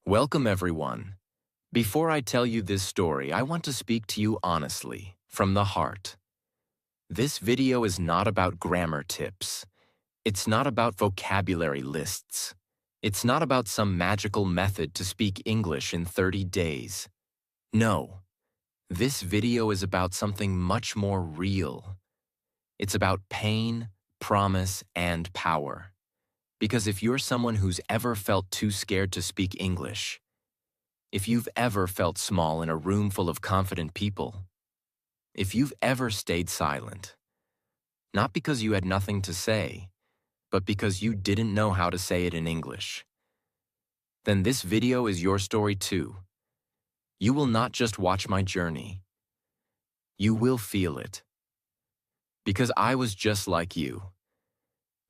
Welcome, everyone. Before I tell you this story, I want to speak to you honestly, from the heart. This video is not about grammar tips. It's not about vocabulary lists. It's not about some magical method to speak English in 30 days. No, this video is about something much more real. It's about pain, promise, and power. Because if you're someone who's ever felt too scared to speak English, if you've ever felt small in a room full of confident people, if you've ever stayed silent, not because you had nothing to say, but because you didn't know how to say it in English, then this video is your story too. You will not just watch my journey. You will feel it. Because I was just like you.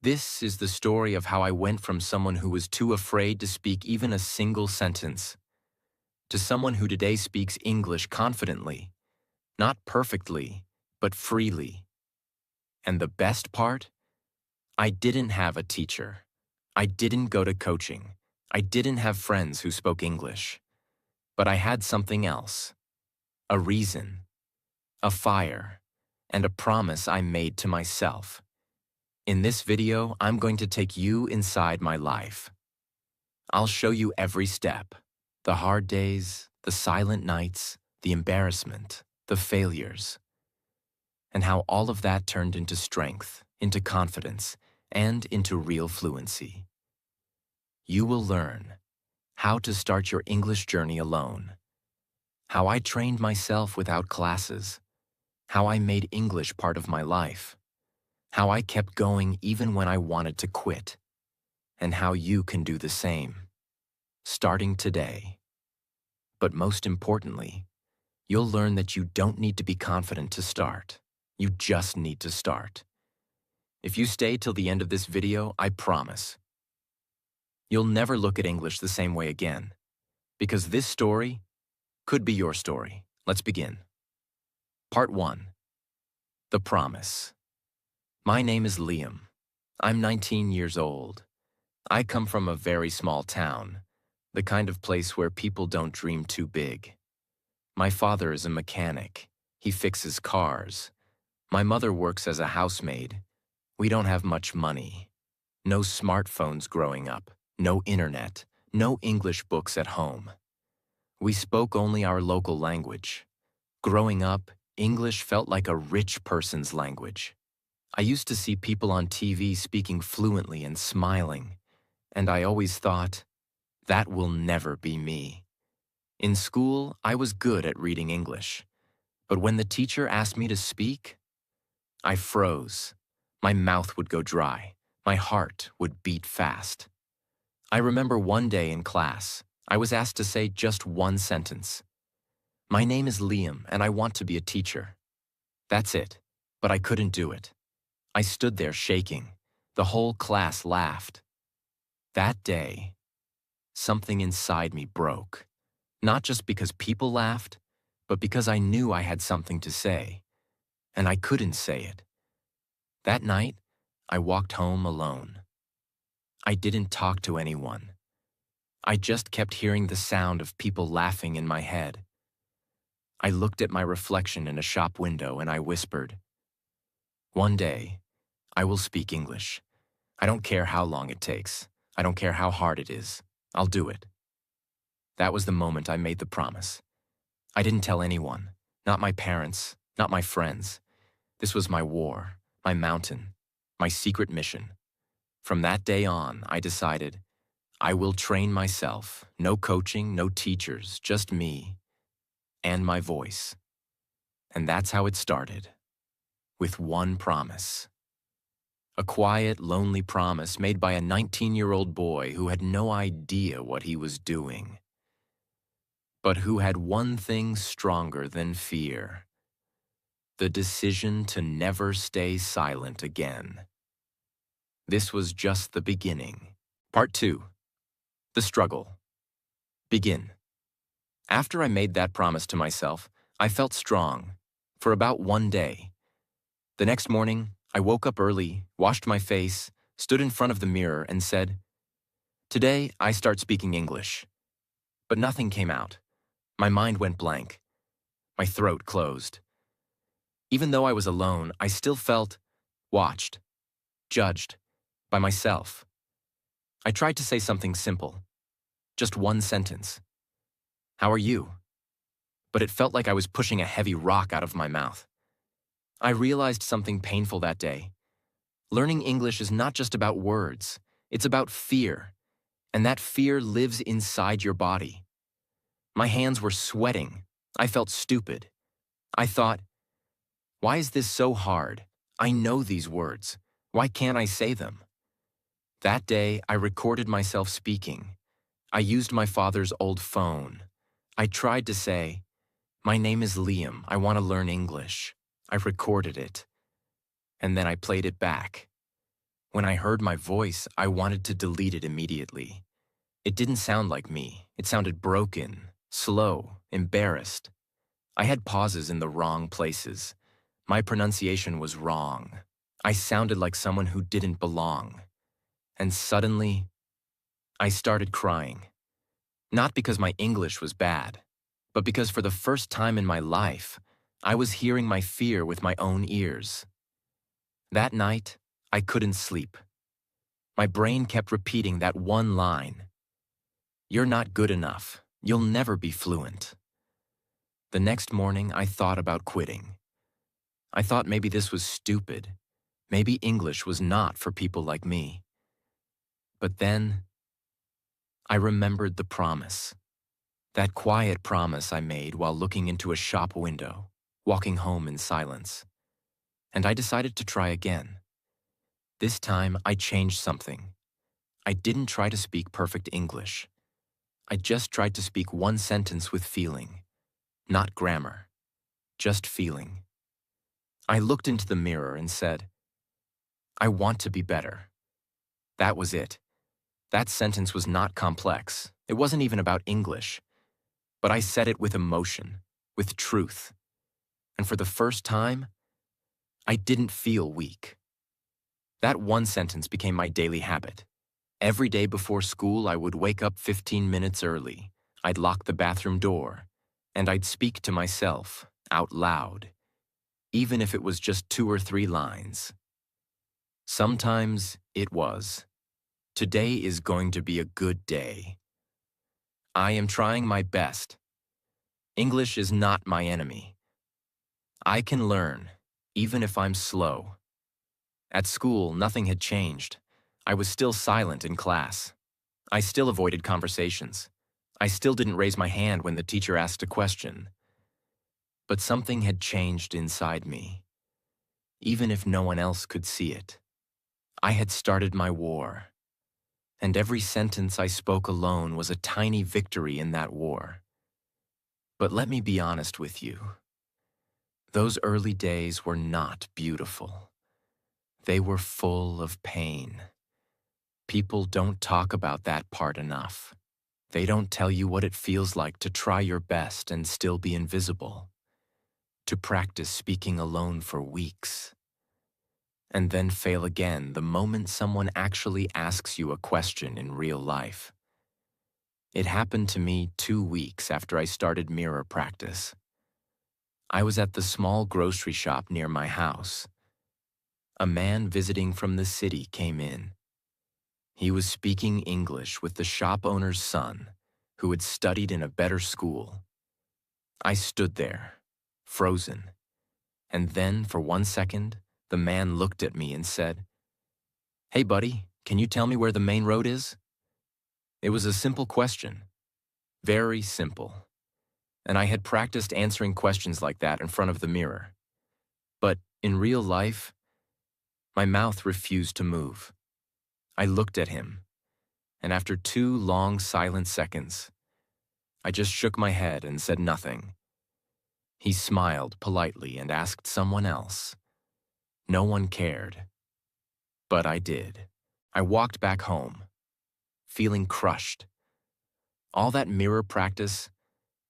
This is the story of how I went from someone who was too afraid to speak even a single sentence to someone who today speaks English confidently, not perfectly, but freely. And the best part? I didn't have a teacher. I didn't go to coaching. I didn't have friends who spoke English. But I had something else. A reason, a fire, and a promise I made to myself. In this video, I'm going to take you inside my life. I'll show you every step, the hard days, the silent nights, the embarrassment, the failures, and how all of that turned into strength, into confidence, and into real fluency. You will learn how to start your English journey alone, how I trained myself without classes, how I made English part of my life, how I kept going even when I wanted to quit, and how you can do the same, starting today. But most importantly, you'll learn that you don't need to be confident to start. You just need to start. If you stay till the end of this video, I promise, you'll never look at English the same way again, because this story could be your story. Let's begin. Part 1. The Promise. My name is Liam. I'm 19 years old. I come from a very small town, the kind of place where people don't dream too big. My father is a mechanic. He fixes cars. My mother works as a housemaid. We don't have much money. No smartphones growing up, no internet, no English books at home. We spoke only our local language. Growing up, English felt like a rich person's language. I used to see people on TV speaking fluently and smiling, and I always thought, that will never be me. In school, I was good at reading English, but when the teacher asked me to speak, I froze. My mouth would go dry. My heart would beat fast. I remember one day in class, I was asked to say just one sentence. My name is Liam, and I want to be a teacher. That's it, but I couldn't do it. I stood there shaking. The whole class laughed. That day, something inside me broke. Not just because people laughed, but because I knew I had something to say, and I couldn't say it. That night, I walked home alone. I didn't talk to anyone. I just kept hearing the sound of people laughing in my head. I looked at my reflection in a shop window and I whispered, one day, I will speak English. I don't care how long it takes. I don't care how hard it is. I'll do it. That was the moment I made the promise. I didn't tell anyone, not my parents, not my friends. This was my war, my mountain, my secret mission. From that day on, I decided, I will train myself. No coaching, no teachers, just me and my voice. And that's how it started, with one promise. A quiet, lonely promise made by a 19-year-old boy who had no idea what he was doing, but who had one thing stronger than fear: the decision to never stay silent again. This was just the beginning. Part 2. The Struggle. Begin. After I made that promise to myself, I felt strong for about one day. The next morning, I woke up early, washed my face, stood in front of the mirror, and said, today I start speaking English. But nothing came out. My mind went blank. My throat closed. Even though I was alone, I still felt watched, judged, by myself. I tried to say something simple. Just one sentence. How are you? But it felt like I was pushing a heavy rock out of my mouth. I realized something painful that day. Learning English is not just about words. It's about fear. And that fear lives inside your body. My hands were sweating. I felt stupid. I thought, why is this so hard? I know these words. Why can't I say them? That day, I recorded myself speaking. I used my father's old phone. I tried to say, my name is Liam. I want to learn English. I recorded it. And then I played it back. When I heard my voice, I wanted to delete it immediately. It didn't sound like me. It sounded broken, slow, embarrassed. I had pauses in the wrong places. My pronunciation was wrong. I sounded like someone who didn't belong. And suddenly, I started crying. Not because my English was bad, but because for the first time in my life, I was hearing my fear with my own ears. That night, I couldn't sleep. My brain kept repeating that one line. You're not good enough. You'll never be fluent. The next morning, I thought about quitting. I thought maybe this was stupid. Maybe English was not for people like me. But then, I remembered the promise. That quiet promise I made while looking into a shop window, walking home in silence. And I decided to try again. This time, I changed something. I didn't try to speak perfect English. I just tried to speak one sentence with feeling. Not grammar, just feeling. I looked into the mirror and said, I want to be better. That was it. That sentence was not complex. It wasn't even about English. But I said it with emotion, with truth. And for the first time, I didn't feel weak. That one sentence became my daily habit. Every day before school, I would wake up 15 minutes early. I'd lock the bathroom door, and I'd speak to myself, out loud, even if it was just 2 or 3 lines. Sometimes it was, today is going to be a good day. I am trying my best. English is not my enemy. I can learn, even if I'm slow. At school, nothing had changed. I was still silent in class. I still avoided conversations. I still didn't raise my hand when the teacher asked a question. But something had changed inside me, even if no one else could see it. I had started my war, and every sentence I spoke alone was a tiny victory in that war. But let me be honest with you. Those early days were not beautiful. They were full of pain. People don't talk about that part enough. They don't tell you what it feels like to try your best and still be invisible, to practice speaking alone for weeks, and then fail again the moment someone actually asks you a question in real life. It happened to me 2 weeks after I started mirror practice. I was at the small grocery shop near my house. A man visiting from the city came in. He was speaking English with the shop owner's son, who had studied in a better school. I stood there, frozen, and then, for 1 second, the man looked at me and said, "Hey buddy, can you tell me where the main road is?" It was a simple question, very simple, and I had practiced answering questions like that in front of the mirror. But in real life, my mouth refused to move. I looked at him, and after 2 long silent seconds, I just shook my head and said nothing. He smiled politely and asked someone else. No one cared. But I did. I walked back home, feeling crushed. All that mirror practice,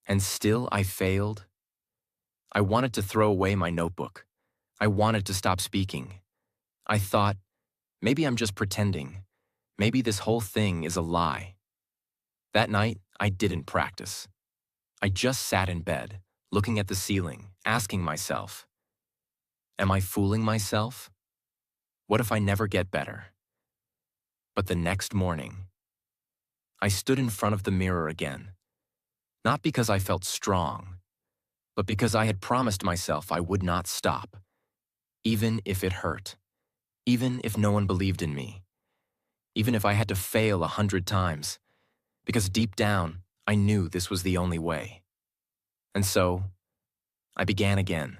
and still I failed. I wanted to throw away my notebook. I wanted to stop speaking. I thought, maybe I'm just pretending. Maybe this whole thing is a lie. That night, I didn't practice. I just sat in bed, looking at the ceiling, asking myself, am I fooling myself? What if I never get better? But the next morning, I stood in front of the mirror again, not because I felt strong, but because I had promised myself I would not stop, even if it hurt, even if no one believed in me, even if I had to fail 100 times, because deep down, I knew this was the only way. And so, I began again.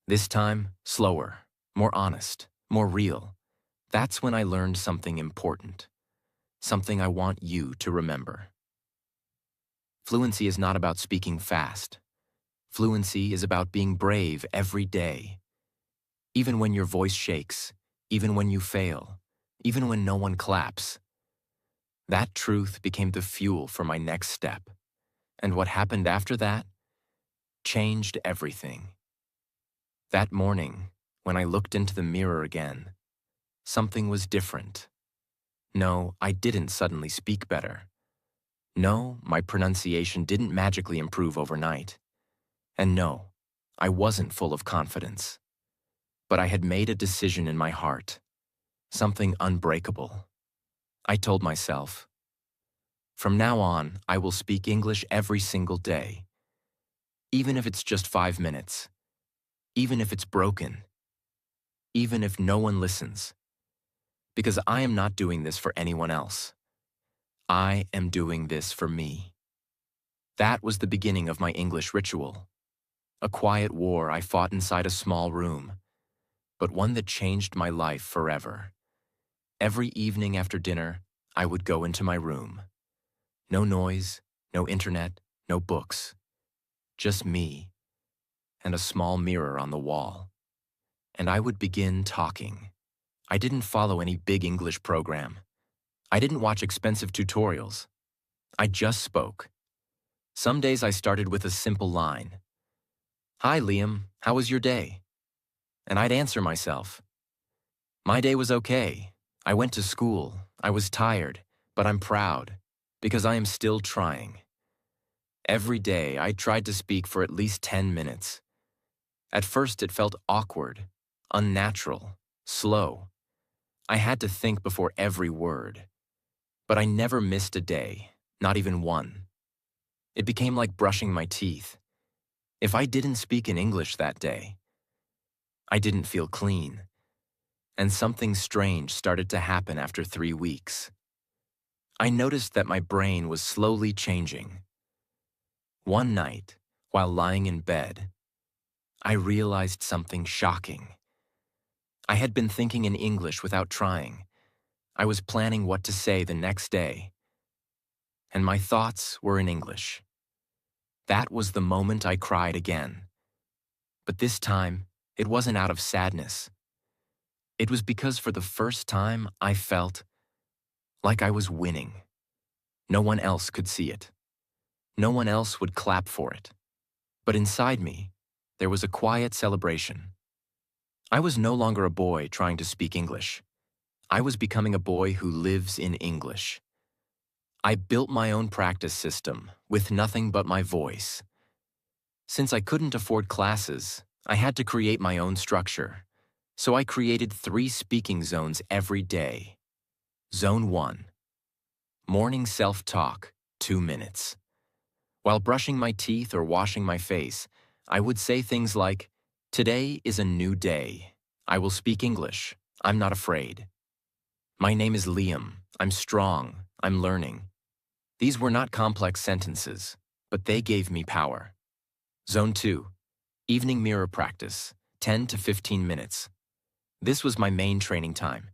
This time, slower, more honest, more real. That's when I learned something important, something I want you to remember. Fluency is not about speaking fast. Fluency is about being brave every day. Even when your voice shakes, even when you fail, even when no one claps. That truth became the fuel for my next step. And what happened after that changed everything. That morning, when I looked into the mirror again, something was different. No, I didn't suddenly speak better. No, my pronunciation didn't magically improve overnight. And no, I wasn't full of confidence. But I had made a decision in my heart, something unbreakable. I told myself, from now on, I will speak English every single day, even if it's just 5 minutes, even if it's broken, even if no one listens, because I am not doing this for anyone else. I am doing this for me. That was the beginning of my English ritual, a quiet war I fought inside a small room, but one that changed my life forever. Every evening after dinner, I would go into my room. No noise, no internet, no books. Just me and a small mirror on the wall. And I would begin talking. I didn't follow any big English program. I didn't watch expensive tutorials. I just spoke. Some days I started with a simple line. Hi, Liam, how was your day? And I'd answer myself. My day was okay. I went to school. I was tired, but I'm proud because I am still trying. Every day, I tried to speak for at least 10 minutes. At first, it felt awkward, unnatural, slow. I had to think before every word. But I never missed a day, not even one. It became like brushing my teeth. If I didn't speak in English that day, I didn't feel clean. And something strange started to happen after 3 weeks. I noticed that my brain was slowly changing. One night, while lying in bed, I realized something shocking. I had been thinking in English without trying. I was planning what to say the next day, and my thoughts were in English. That was the moment I cried again. But this time, it wasn't out of sadness. It was because for the first time, I felt like I was winning. No one else could see it. No one else would clap for it. But inside me, there was a quiet celebration. I was no longer a boy trying to speak English. I was becoming a boy who lives in English. I built my own practice system with nothing but my voice. Since I couldn't afford classes, I had to create my own structure. So I created 3 speaking zones every day. Zone 1. Morning self-talk, 2 minutes. While brushing my teeth or washing my face, I would say things like, today is a new day. I will speak English. I'm not afraid. My name is Liam. I'm strong. I'm learning. These were not complex sentences, but they gave me power. Zone 2. Evening mirror practice, 10 to 15 minutes. This was my main training time.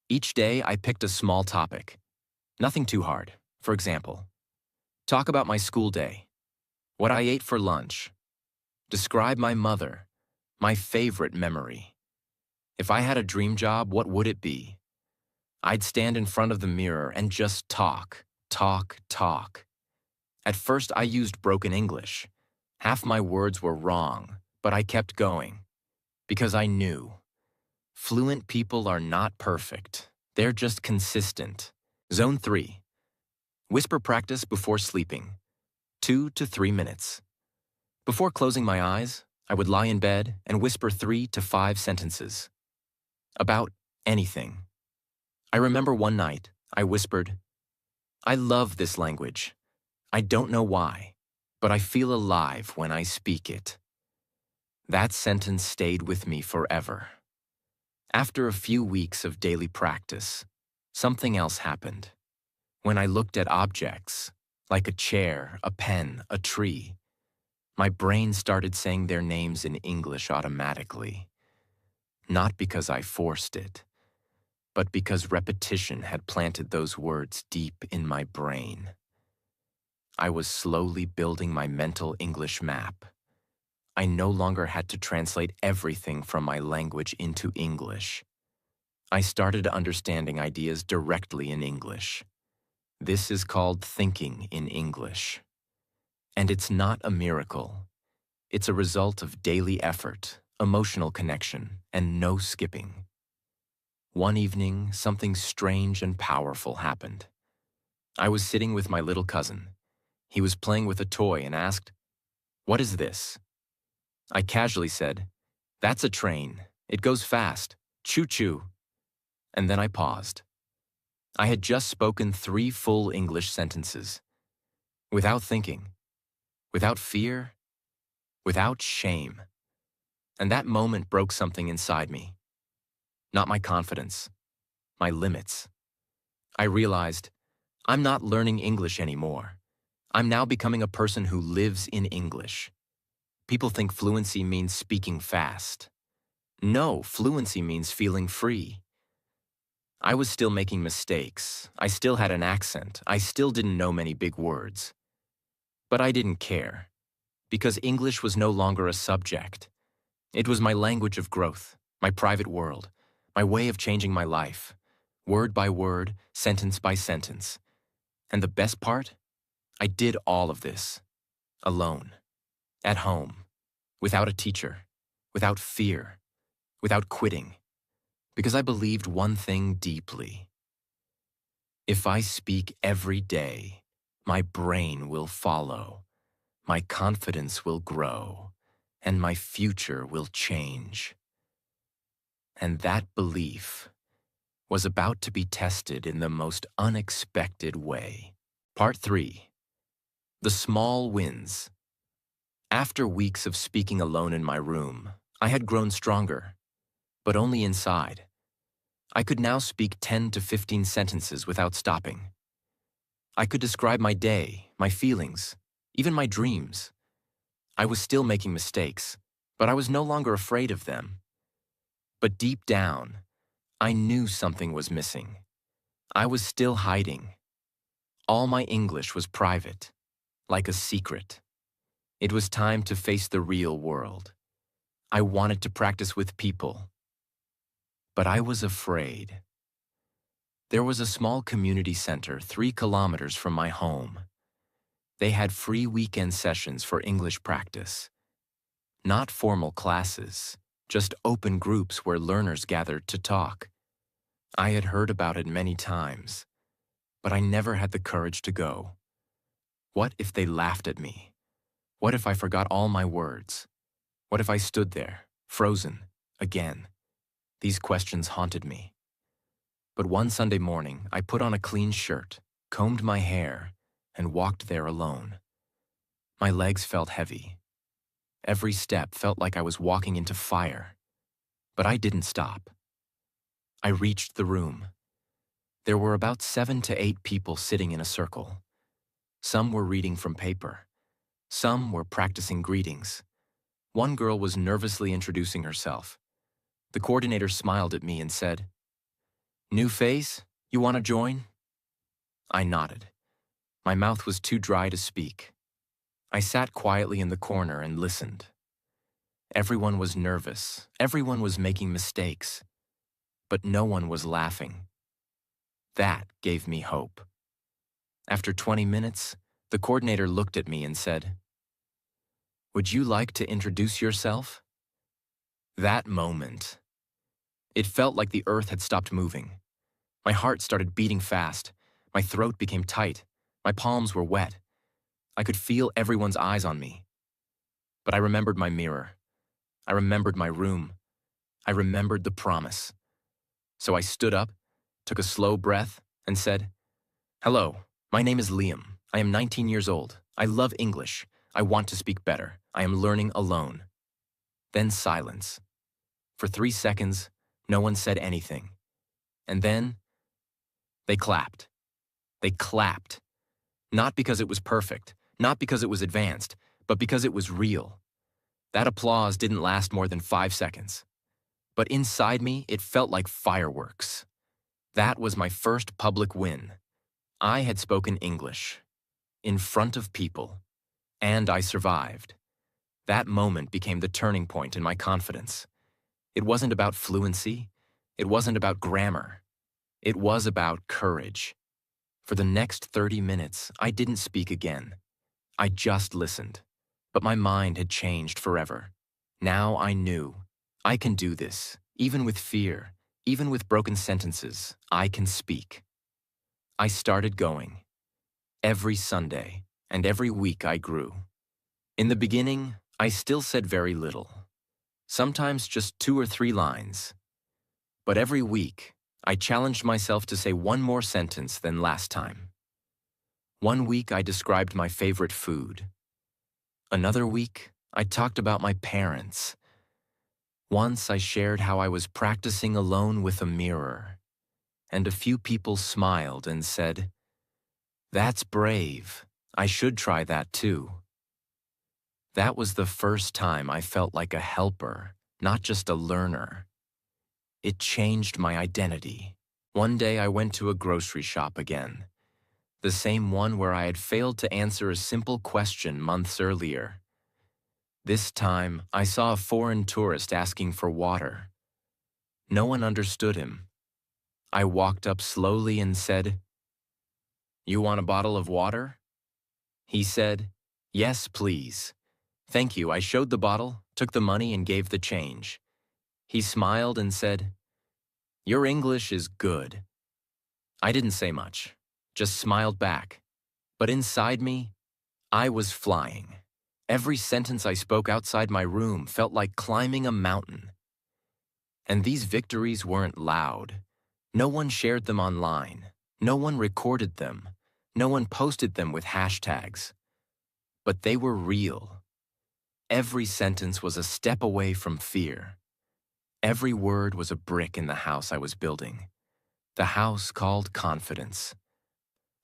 Each day, I picked a small topic. Nothing too hard. For example, talk about my school day, what I ate for lunch, describe my mother, my favorite memory. If I had a dream job, what would it be? I'd stand in front of the mirror and just talk, talk, talk. At first, I used broken English. Half my words were wrong, but I kept going because I knew. Fluent people are not perfect. They're just consistent. Zone 3. Whisper practice before sleeping, 2 to 3 minutes. Before closing my eyes, I would lie in bed and whisper 3 to 5 sentences. About anything. I remember one night, I whispered, "I love this language. I don't know why, but I feel alive when I speak it." That sentence stayed with me forever. After a few weeks of daily practice, something else happened. When I looked at objects, like a chair, a pen, a tree, my brain started saying their names in English automatically. Not because I forced it, but because repetition had planted those words deep in my brain. I was slowly building my mental English map. I no longer had to translate everything from my language into English. I started understanding ideas directly in English. This is called thinking in English. And it's not a miracle. It's a result of daily effort, emotional connection, and no skipping. One evening, something strange and powerful happened. I was sitting with my little cousin. He was playing with a toy and asked, "What is this?" I casually said, "That's a train. It goes fast. Choo-choo." And then I paused. I had just spoken 3 full English sentences. Without thinking, without fear, without shame. And that moment broke something inside me. Not my confidence, my limits. I realized, I'm not learning English anymore. I'm now becoming a person who lives in English. People think fluency means speaking fast. No, fluency means feeling free. I was still making mistakes. I still had an accent. I still didn't know many big words. But I didn't care, because English was no longer a subject. It was my language of growth, my private world, my way of changing my life, word by word, sentence by sentence. And the best part? I did all of this, alone, at home, without a teacher, without fear, without quitting, because I believed one thing deeply. If I speak every day, my brain will follow, my confidence will grow, and my future will change. And that belief was about to be tested in the most unexpected way. Part 3. The Small Wins. After weeks of speaking alone in my room, I had grown stronger, but only inside. I could now speak 10 to 15 sentences without stopping. I could describe my day, my feelings, even my dreams. I was still making mistakes, but I was no longer afraid of them. But deep down, I knew something was missing. I was still hiding. All my English was private, like a secret. It was time to face the real world. I wanted to practice with people, but I was afraid. There was a small community center 3 kilometers from my home. They had free weekend sessions for English practice. Not formal classes, just open groups where learners gathered to talk. I had heard about it many times, but I never had the courage to go. What if they laughed at me? What if I forgot all my words? What if I stood there, frozen, again? These questions haunted me. But one Sunday morning, I put on a clean shirt, combed my hair, and walked there alone. My legs felt heavy. Every step felt like I was walking into fire. But I didn't stop. I reached the room. There were about 7 to 8 people sitting in a circle. Some were reading from paper. Some were practicing greetings. One girl was nervously introducing herself. The coordinator smiled at me and said, "New face? You want to join?" I nodded. My mouth was too dry to speak. I sat quietly in the corner and listened. Everyone was nervous. Everyone was making mistakes. But no one was laughing. That gave me hope. After 20 minutes, the coordinator looked at me and said, "Would you like to introduce yourself?" That moment, it felt like the earth had stopped moving. My heart started beating fast. My throat became tight. My palms were wet. I could feel everyone's eyes on me. But I remembered my mirror. I remembered my room. I remembered the promise. So I stood up, took a slow breath, and said, "Hello, my name is Liam. I am 19 years old. I love English. I want to speak better. I am learning alone." Then silence. For 3 seconds, no one said anything. And then, they clapped. They clapped. Not because it was perfect, not because it was advanced, but because it was real. That applause didn't last more than 5 seconds. But inside me, it felt like fireworks. That was my first public win. I had spoken English, in front of people, and I survived. That moment became the turning point in my confidence. It wasn't about fluency. It wasn't about grammar. It was about courage. For the next 30 minutes, I didn't speak again. I just listened. But my mind had changed forever. Now I knew. I can do this. Even with fear, even with broken sentences, I can speak. I started going. Every Sunday, and every week I grew. In the beginning, I still said very little. Sometimes just 2 or 3 lines. But every week, I challenged myself to say one more sentence than last time. One week I described my favorite food. Another week, I talked about my parents. Once I shared how I was practicing alone with a mirror. And a few people smiled and said, "That's brave. I should try that too." That was the first time I felt like a helper, not just a learner. It changed my identity. One day I went to a grocery shop again. The same one where I had failed to answer a simple question months earlier. This time, I saw a foreign tourist asking for water. No one understood him. I walked up slowly and said, "You want a bottle of water?" He said, "Yes, please." "Thank you." I showed the bottle, took the money, and gave the change. He smiled and said, "Your English is good." I didn't say much, just smiled back. But inside me, I was flying. Every sentence I spoke outside my room felt like climbing a mountain. And these victories weren't loud. No one shared them online. No one recorded them. No one posted them with hashtags. But they were real. Every sentence was a step away from fear. Every word was a brick in the house I was building. The house called confidence.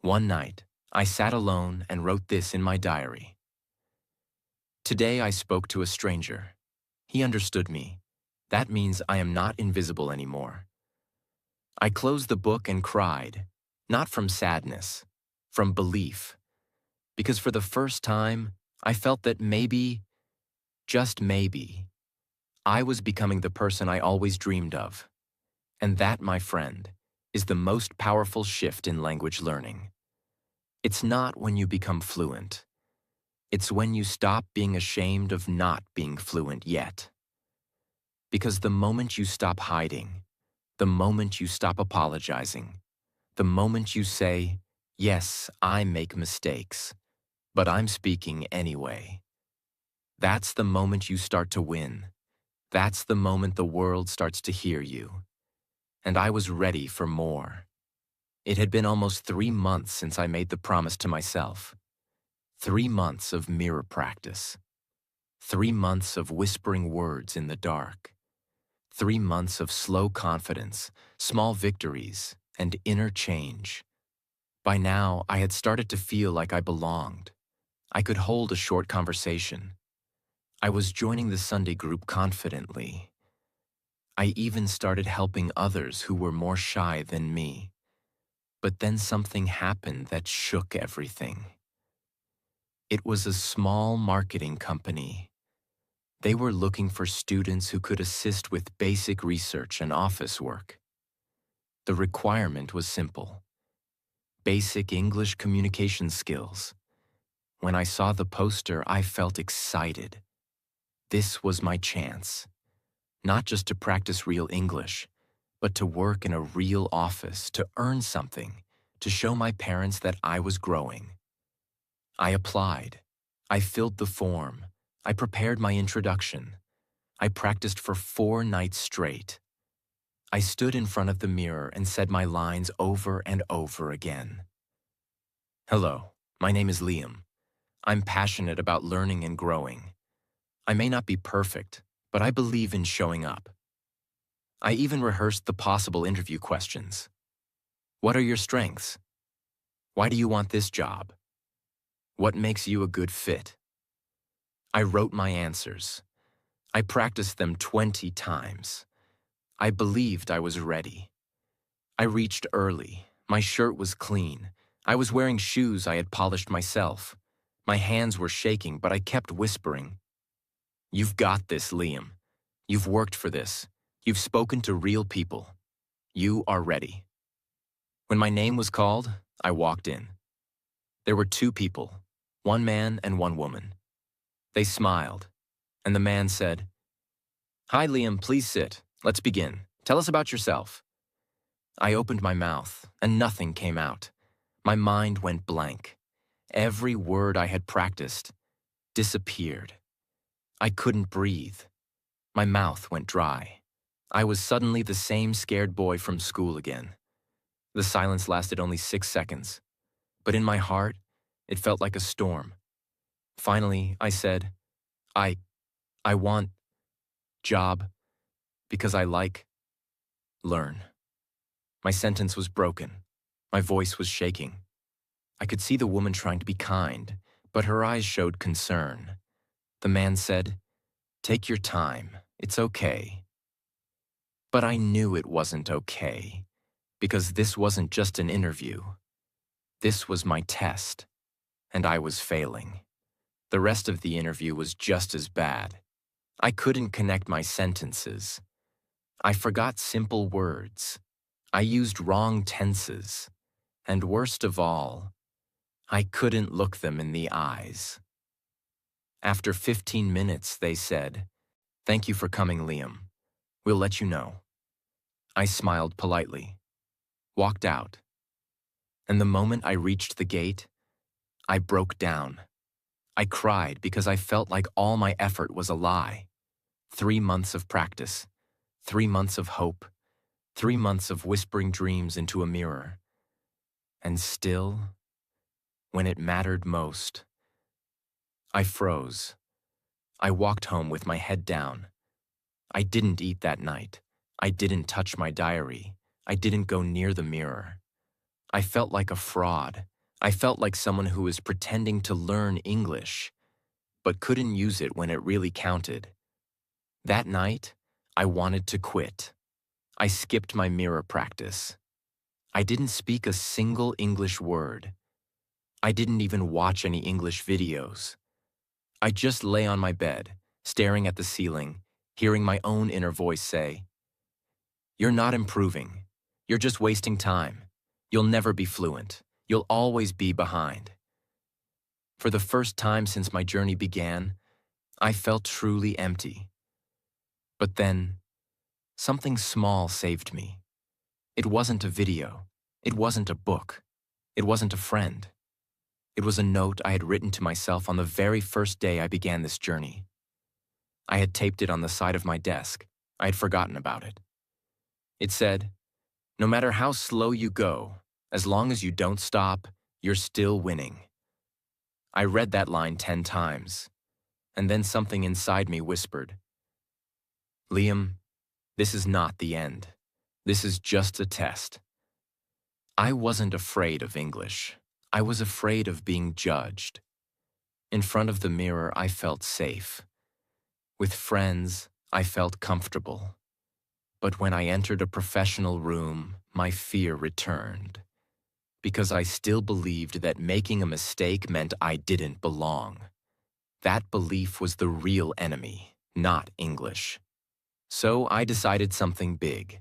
One night, I sat alone and wrote this in my diary. Today I spoke to a stranger. He understood me. That means I am not invisible anymore. I closed the book and cried, not from sadness, from belief. Because for the first time, I felt that maybe, just maybe, I was becoming the person I always dreamed of. And that, my friend, is the most powerful shift in language learning. It's not when you become fluent. It's when you stop being ashamed of not being fluent yet. Because the moment you stop hiding, the moment you stop apologizing, the moment you say, "Yes, I make mistakes, but I'm speaking anyway," that's the moment you start to win. That's the moment the world starts to hear you. And I was ready for more. It had been almost 3 months since I made the promise to myself. 3 months of mirror practice. 3 months of whispering words in the dark. 3 months of slow confidence, small victories, and inner change. By now, I had started to feel like I belonged. I could hold a short conversation. I was joining the Sunday group confidently. I even started helping others who were more shy than me. But then something happened that shook everything. It was a small marketing company. They were looking for students who could assist with basic research and office work. The requirement was simple: basic English communication skills. When I saw the poster, I felt excited. This was my chance. Not just to practice real English, but to work in a real office, to earn something, to show my parents that I was growing. I applied. I filled the form. I prepared my introduction. I practiced for 4 nights straight. I stood in front of the mirror and said my lines over and over again. Hello, my name is Liam. I'm passionate about learning and growing. I may not be perfect, but I believe in showing up. I even rehearsed the possible interview questions. What are your strengths? Why do you want this job? What makes you a good fit? I wrote my answers. I practiced them 20 times. I believed I was ready. I reached early. My shirt was clean. I was wearing shoes I had polished myself. My hands were shaking, but I kept whispering, "You've got this, Liam. You've worked for this. You've spoken to real people. You are ready." When my name was called, I walked in. There were 2 people, 1 man and 1 woman. They smiled, and the man said, "Hi, Liam, please sit. Let's begin. Tell us about yourself." I opened my mouth, and nothing came out. My mind went blank. Every word I had practiced disappeared. I couldn't breathe. My mouth went dry. I was suddenly the same scared boy from school again. The silence lasted only 6 seconds, but in my heart, it felt like a storm. Finally, I said, I want job because I learn. My sentence was broken. My voice was shaking. I could see the woman trying to be kind, but her eyes showed concern. The man said, "Take your time. It's okay." But I knew it wasn't okay, because this wasn't just an interview. This was my test, and I was failing. The rest of the interview was just as bad. I couldn't connect my sentences. I forgot simple words. I used wrong tenses. And worst of all, I couldn't look them in the eyes. After 15 minutes, they said, "Thank you for coming, Liam. We'll let you know." I smiled politely, walked out, and the moment I reached the gate, I broke down. I cried because I felt like all my effort was a lie. 3 months of practice, 3 months of hope, 3 months of whispering dreams into a mirror. And still, when it mattered most, I froze. I walked home with my head down. I didn't eat that night. I didn't touch my diary. I didn't go near the mirror. I felt like a fraud. I felt like someone who was pretending to learn English, but couldn't use it when it really counted. That night, I wanted to quit. I skipped my mirror practice. I didn't speak a single English word. I didn't even watch any English videos. I just lay on my bed, staring at the ceiling, hearing my own inner voice say, "You're not improving. You're just wasting time. You'll never be fluent. You'll always be behind." For the first time since my journey began, I felt truly empty. But then, something small saved me. It wasn't a video. It wasn't a book. It wasn't a friend. It was a note I had written to myself on the very first day I began this journey. I had taped it on the side of my desk. I had forgotten about it. It said, "No matter how slow you go, as long as you don't stop, you're still winning." I read that line 10 times, and then something inside me whispered, "Liam, this is not the end. This is just a test." I wasn't afraid of English. I was afraid of being judged. In front of the mirror, I felt safe. With friends, I felt comfortable. But when I entered a professional room, my fear returned. Because I still believed that making a mistake meant I didn't belong. That belief was the real enemy, not English. So I decided something big.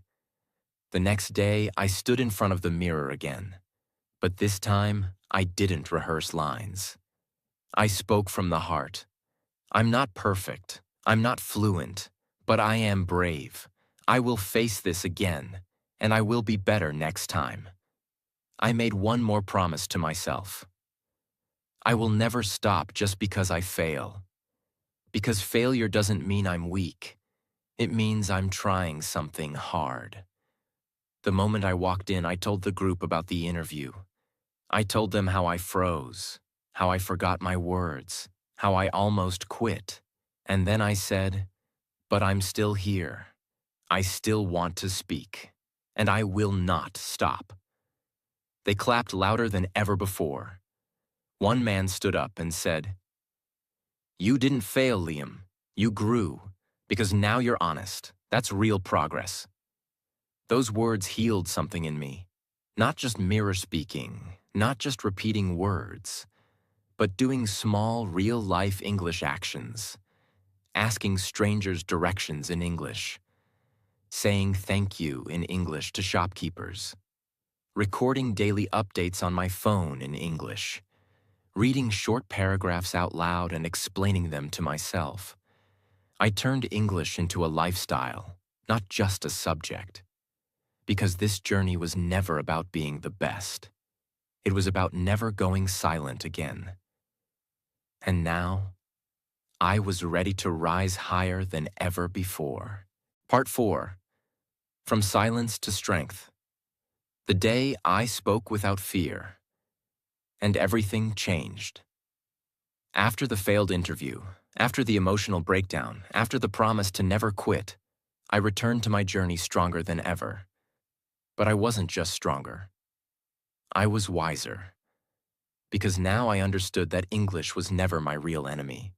The next day, I stood in front of the mirror again. But this time, I didn't rehearse lines. I spoke from the heart. I'm not perfect. I'm not fluent. But I am brave. I will face this again, and I will be better next time. I made one more promise to myself. I will never stop just because I fail. Because failure doesn't mean I'm weak. It means I'm trying something hard. The moment I walked in, I told the group about the interview. I told them how I froze, how I forgot my words, how I almost quit. And then I said, but I'm still here. I still want to speak. And I will not stop. They clapped louder than ever before. One man stood up and said, "You didn't fail, Liam. You grew. Because now you're honest. That's real progress." Those words healed something in me. Not just mirror speaking, not just repeating words, but doing small, real-life English actions. Asking strangers directions in English. Saying thank you in English to shopkeepers. Recording daily updates on my phone in English. Reading short paragraphs out loud and explaining them to myself. I turned English into a lifestyle, not just a subject. Because this journey was never about being the best. It was about never going silent again. And now, I was ready to rise higher than ever before. Part 4. From Silence to Strength. The day I spoke without fear. And everything changed. After the failed interview, after the emotional breakdown, after the promise to never quit, I returned to my journey stronger than ever. But I wasn't just stronger. I was wiser. Because now I understood that English was never my real enemy.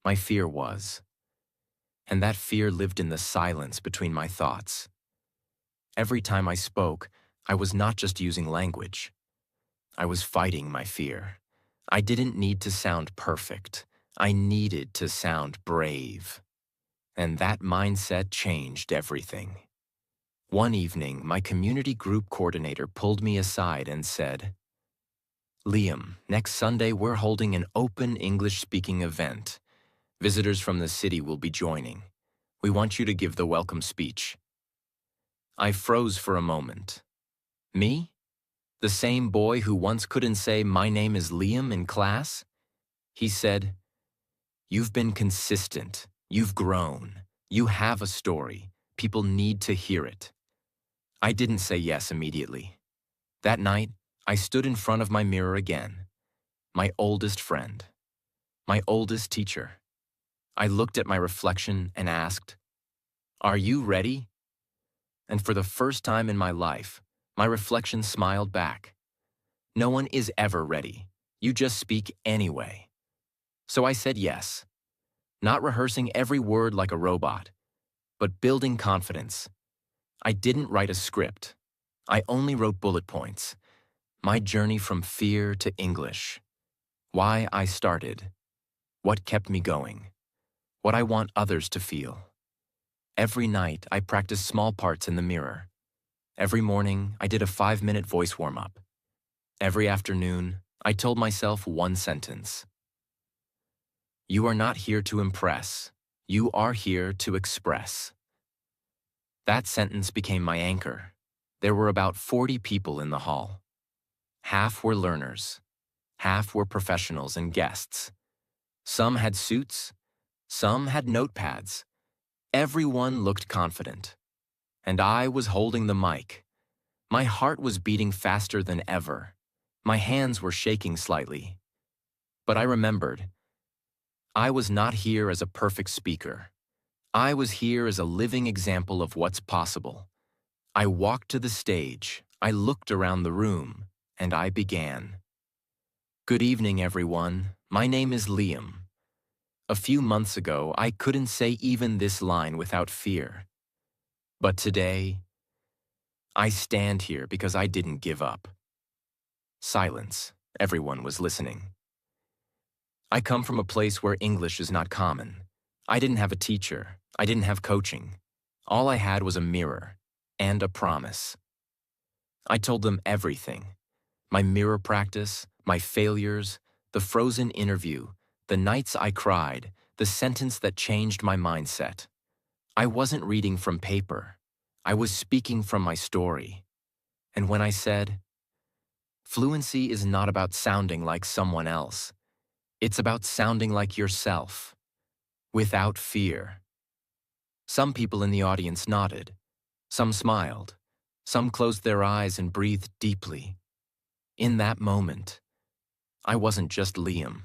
My fear was. And that fear lived in the silence between my thoughts. Every time I spoke, I was not just using language. I was fighting my fear. I didn't need to sound perfect. I needed to sound brave. And that mindset changed everything. One evening, my community group coordinator pulled me aside and said, "Liam, next Sunday we're holding an open English-speaking event. Visitors from the city will be joining. We want you to give the welcome speech." I froze for a moment. Me? The same boy who once couldn't say "my name is Liam" in class? He said, "You've been consistent. You've grown. You have a story. People need to hear it." I didn't say yes immediately. That night, I stood in front of my mirror again. My oldest friend. My oldest teacher. I looked at my reflection and asked, "Are you ready?" And for the first time in my life, my reflection smiled back. No one is ever ready. You just speak anyway. So I said yes. Not rehearsing every word like a robot, but building confidence. I didn't write a script. I only wrote bullet points. My journey from fear to English. Why I started. What kept me going. What I want others to feel. Every night, I practiced small parts in the mirror. Every morning, I did a 5-minute voice warm-up. Every afternoon, I told myself one sentence. You are not here to impress. You are here to express. That sentence became my anchor. There were about 40 people in the hall. Half were learners. Half were professionals and guests. Some had suits. Some had notepads. Everyone looked confident. And I was holding the mic. My heart was beating faster than ever. My hands were shaking slightly. But I remembered. I was not here as a perfect speaker. I was here as a living example of what's possible. I walked to the stage, I looked around the room, and I began. Good evening, everyone. My name is Liam. A few months ago, I couldn't say even this line without fear. But today, I stand here because I didn't give up. Silence. Everyone was listening. I come from a place where English is not common. I didn't have a teacher. I didn't have coaching. All I had was a mirror and a promise. I told them everything. My mirror practice, my failures, the frozen interview, the nights I cried, the sentence that changed my mindset. I wasn't reading from paper. I was speaking from my story. And when I said, Fluency is not about sounding like someone else. It's about sounding like yourself, without fear. Some people in the audience nodded. Some smiled. Some closed their eyes and breathed deeply. In that moment, I wasn't just Liam.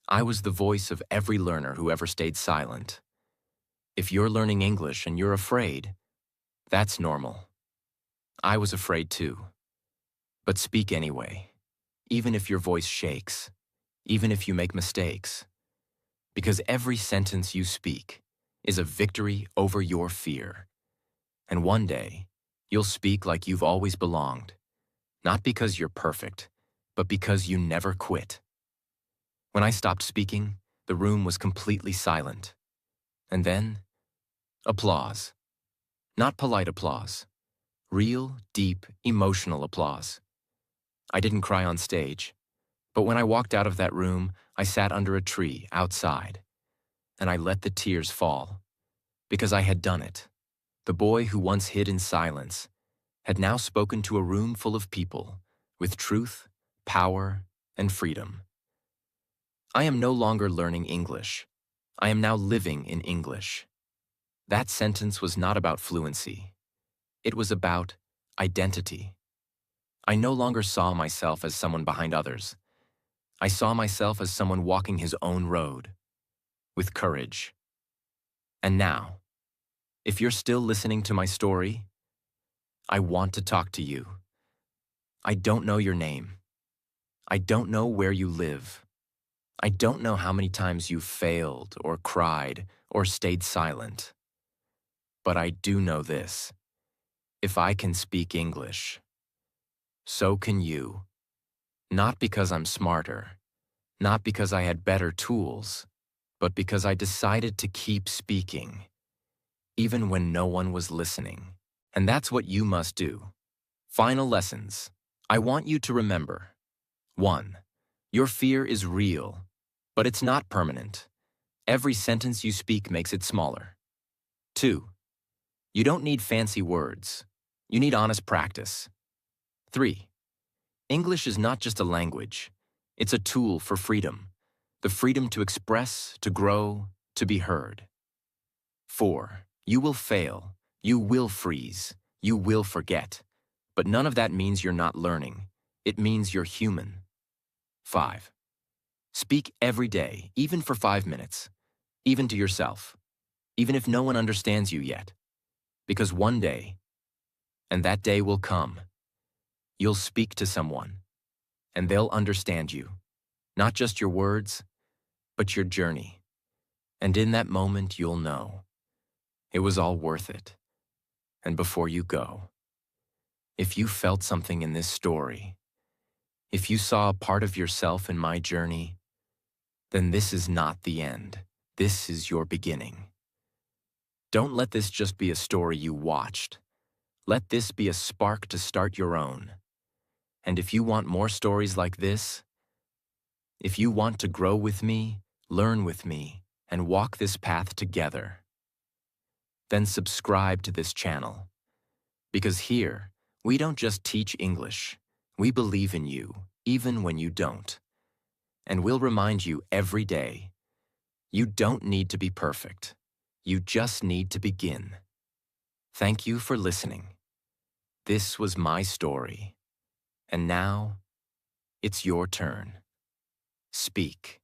I was the voice of every learner who ever stayed silent. If you're learning English and you're afraid, that's normal. I was afraid too. But speak anyway, even if your voice shakes, even if you make mistakes, because every sentence you speak is a victory over your fear. And one day, you'll speak like you've always belonged, not because you're perfect, but because you never quit. When I stopped speaking, the room was completely silent. And then, applause. Not polite applause. Real, deep, emotional applause. I didn't cry on stage, but when I walked out of that room, I sat under a tree outside, and I let the tears fall, because I had done it. The boy who once hid in silence had now spoken to a room full of people with truth, power, and freedom. I am no longer learning English. I am now living in English. That sentence was not about fluency. It was about identity. I no longer saw myself as someone behind others. I saw myself as someone walking his own road, with courage. And now, if you're still listening to my story, I want to talk to you. I don't know your name. I don't know where you live. I don't know how many times you've failed or cried or stayed silent. But I do know this. If I can speak English, so can you. Not because I'm smarter, not because I had better tools, but because I decided to keep speaking, even when no one was listening. And that's what you must do. Final lessons. I want you to remember. 1. Your fear is real, but it's not permanent. Every sentence you speak makes it smaller. 2. You don't need fancy words. You need honest practice. 3. English is not just a language. It's a tool for freedom. The freedom to express, to grow, to be heard. 4. You will fail. You will freeze. You will forget. But none of that means you're not learning. It means you're human. 5. Speak every day, even for 5 minutes, even to yourself, even if no one understands you yet. Because one day, and that day will come, you'll speak to someone, and they'll understand you, not just your words, but your journey. And in that moment, you'll know it was all worth it. And before you go, if you felt something in this story, if you saw a part of yourself in my journey, then this is not the end. This is your beginning. Don't let this just be a story you watched. Let this be a spark to start your own. And if you want more stories like this, if you want to grow with me, learn with me, and walk this path together, then subscribe to this channel. Because here, we don't just teach English. We believe in you, even when you don't. And we'll remind you every day, you don't need to be perfect. You just need to begin. Thank you for listening. This was my story. And now, it's your turn. Speak.